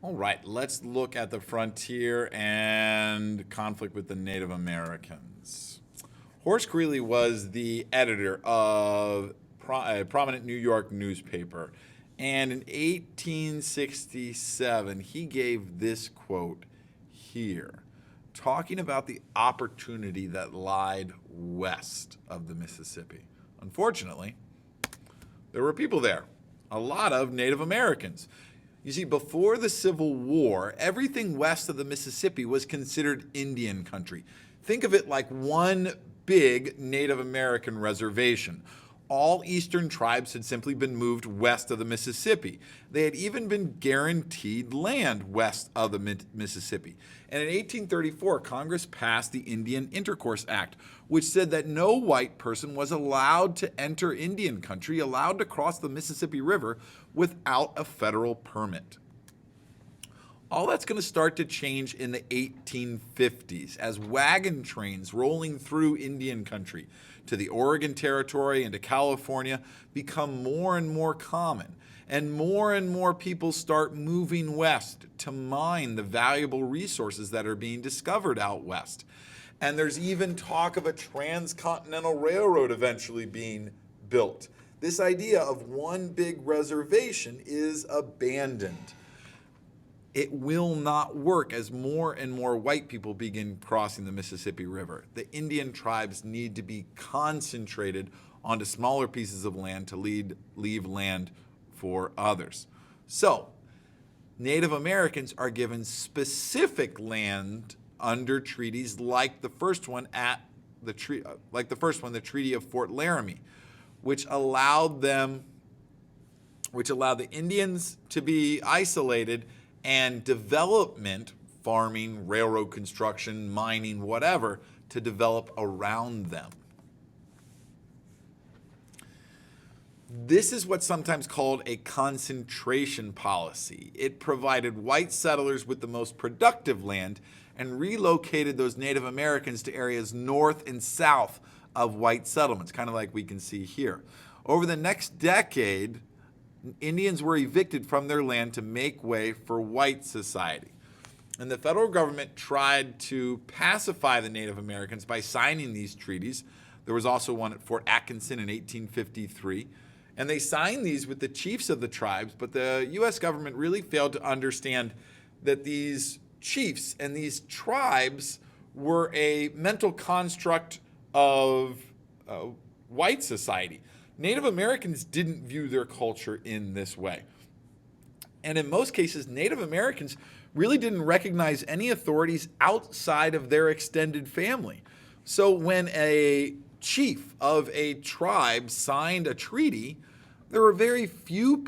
All right, let's look at the frontier and conflict with the Native Americans. Horace Greeley was the editor of a prominent New York newspaper, and in 1867 he gave this quote here, talking about the opportunity that lied west of the Mississippi. Unfortunately, there were people there, a lot of Native Americans. You see, before the Civil War, everything west of the Mississippi was considered Indian country. Think of it like one big Native American reservation. All eastern tribes had simply been moved west of the Mississippi. They had even been guaranteed land west of the Mississippi. And in 1834, Congress passed the Indian Intercourse Act, which said that no white person was allowed to enter Indian country, allowed to cross the Mississippi River without a federal permit. All that's going to start to change in the 1850s as wagon trains rolling through Indian country to the Oregon Territory and to California become more and more common. And more people start moving west to mine the valuable resources that are being discovered out west. And there's even talk of a transcontinental railroad eventually being built. This idea of one big reservation is abandoned. It will not work as more and more white people begin crossing the Mississippi River. The Indian tribes need to be concentrated onto smaller pieces of land to leave land for others. So, Native Americans are given specific land under treaties like the first one, the Treaty of Fort Laramie, which allowed the Indians to be isolated and development, farming, railroad construction, mining, whatever, to develop around them. This is what's sometimes called a concentration policy. It provided white settlers with the most productive land and relocated those Native Americans to areas north and south of white settlements, kind of like we can see here. Over the next decade, Indians were evicted from their land to make way for white society. And the federal government tried to pacify the Native Americans by signing these treaties. There was also one at Fort Atkinson in 1853. And they signed these with the chiefs of the tribes, but the U.S. government really failed to understand that these chiefs and these tribes were a mental construct of white society. Native Americans didn't view their culture in this way. And in most cases, Native Americans really didn't recognize any authorities outside of their extended family. So when a chief of a tribe signed a treaty, there were very few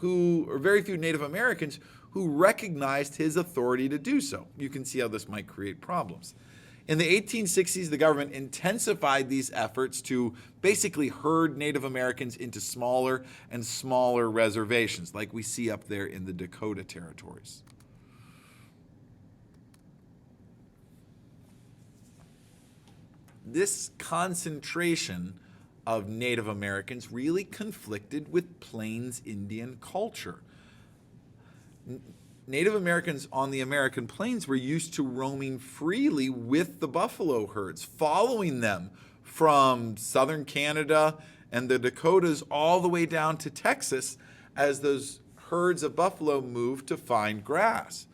Native Americans who recognized his authority to do so. You can see how this might create problems. In the 1860s, the government intensified these efforts to basically herd Native Americans into smaller and smaller reservations, like we see up there in the Dakota territories. This concentration of Native Americans really conflicted with Plains Indian culture. Native Americans on the American plains were used to roaming freely with the buffalo herds, following them from southern Canada and the Dakotas all the way down to Texas as those herds of buffalo moved to find grass.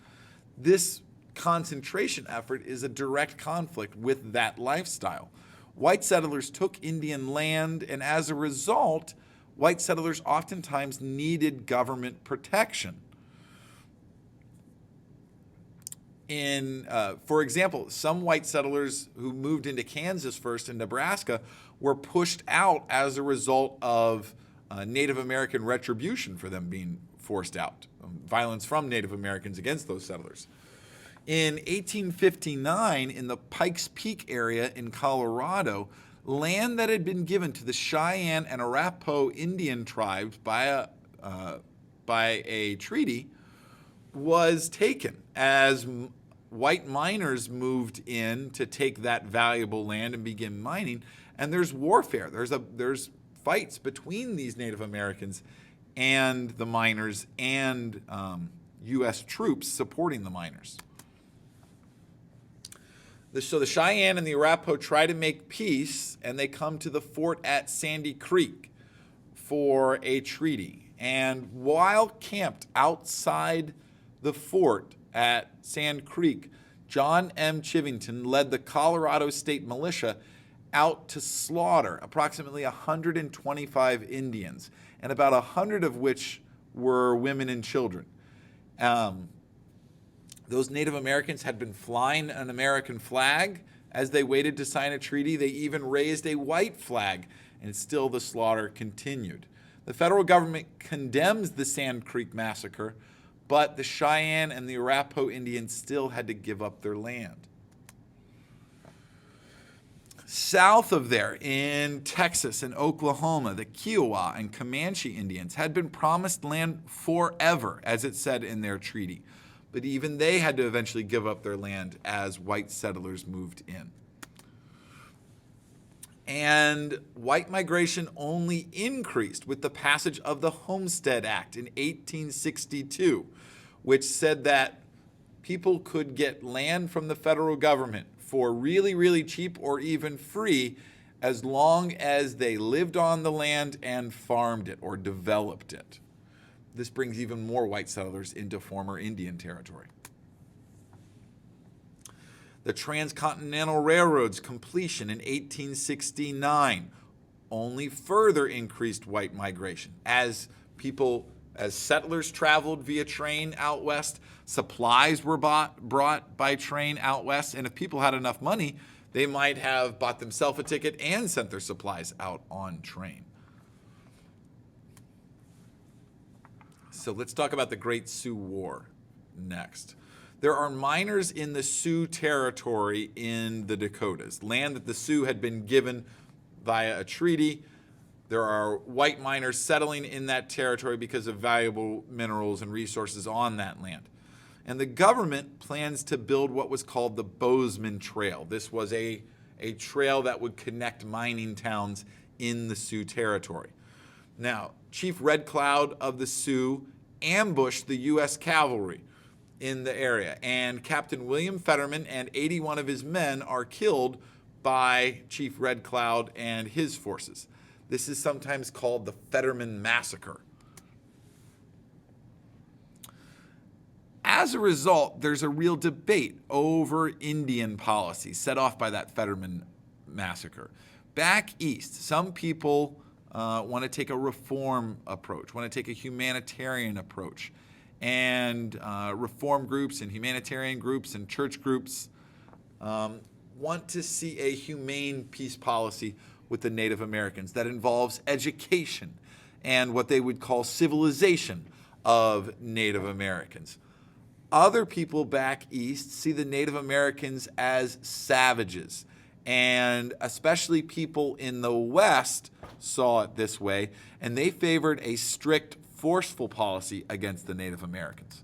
This concentration effort is a direct conflict with that lifestyle. White settlers took Indian land, and as a result, white settlers oftentimes needed government protection. For example, some white settlers who moved into Kansas first and Nebraska were pushed out as a result of Native American retribution for them being forced out, violence from Native Americans against those settlers. In 1859, in the Pikes Peak area in Colorado, land that had been given to the Cheyenne and Arapaho Indian tribes by a treaty was taken as white miners moved in to take that valuable land and begin mining. And there's warfare. There's fights between these Native Americans and the miners and U.S. troops supporting the miners. So the Cheyenne and the Arapaho try to make peace, and they come to the fort at Sandy Creek for a treaty. And while camped outside the fort at Sand Creek, John M. Chivington led the Colorado State Militia out to slaughter approximately 125 Indians, and about 100 of which were women and children. Those Native Americans had been flying an American flag as they waited to sign a treaty. They even raised a white flag, and still the slaughter continued. The federal government condemns the Sand Creek massacre, but the Cheyenne and the Arapaho Indians still had to give up their land. South of there, in Texas and Oklahoma, the Kiowa and Comanche Indians had been promised land forever, as it said in their treaty. But even they had to eventually give up their land as white settlers moved in. And white migration only increased with the passage of the Homestead Act in 1862, which said that people could get land from the federal government for really, really cheap or even free as long as they lived on the land and farmed it or developed it. This brings even more white settlers into former Indian territory. The Transcontinental Railroad's completion in 1869 only further increased white migration. As settlers traveled via train out west, supplies were brought by train out west, and if people had enough money, they might have bought themselves a ticket and sent their supplies out on train. So let's talk about the Great Sioux War next. There are miners in the Sioux territory in the Dakotas, land that the Sioux had been given via a treaty. There are white miners settling in that territory because of valuable minerals and resources on that land. And the government plans to build what was called the Bozeman Trail. This was a trail that would connect mining towns in the Sioux territory. Now, Chief Red Cloud of the Sioux ambushed the U.S. cavalry in the area, and Captain William Fetterman and 81 of his men are killed by Chief Red Cloud and his forces. This is sometimes called the Fetterman Massacre. As a result, there's a real debate over Indian policy set off by that Fetterman Massacre. Back east, some people want to take a reform approach, want to take a humanitarian approach. And reform groups and humanitarian groups and church groups want to see a humane peace policy with the Native Americans that involves education and what they would call civilization of Native Americans. Other people back east see the Native Americans as savages, and especially people in the West saw it this way, and they favored a strict, forceful policy against the Native Americans.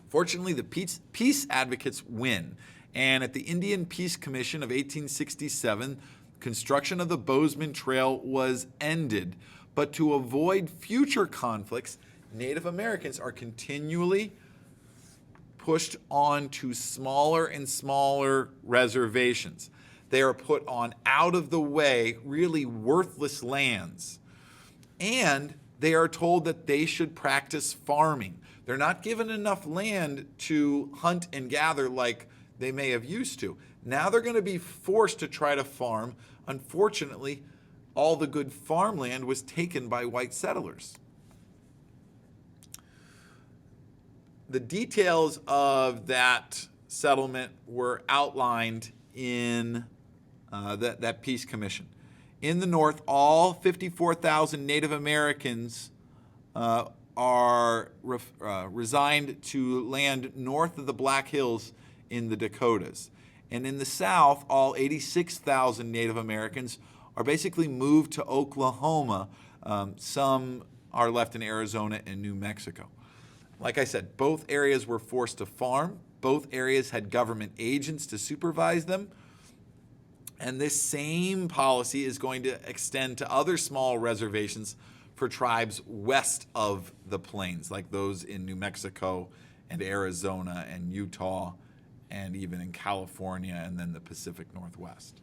Fortunately, the peace advocates win, and at the Indian Peace Commission of 1867, construction of the Bozeman Trail was ended. But to avoid future conflicts, Native Americans are continually pushed on to smaller and smaller reservations. They are put on out-of-the-way, really worthless lands. And they are told that they should practice farming. They're not given enough land to hunt and gather like they may have used to. Now they're going to be forced to try to farm. Unfortunately, all the good farmland was taken by white settlers. The details of that settlement were outlined in that peace commission. In the North, all 54,000 Native Americans are resigned to land north of the Black Hills in the Dakotas. And in the South, all 86,000 Native Americans are basically moved to Oklahoma. Some are left in Arizona and New Mexico. Like I said, both areas were forced to farm. Both areas had government agents to supervise them. And this same policy is going to extend to other small reservations for tribes west of the plains, like those in New Mexico and Arizona and Utah and even in California and then the Pacific Northwest.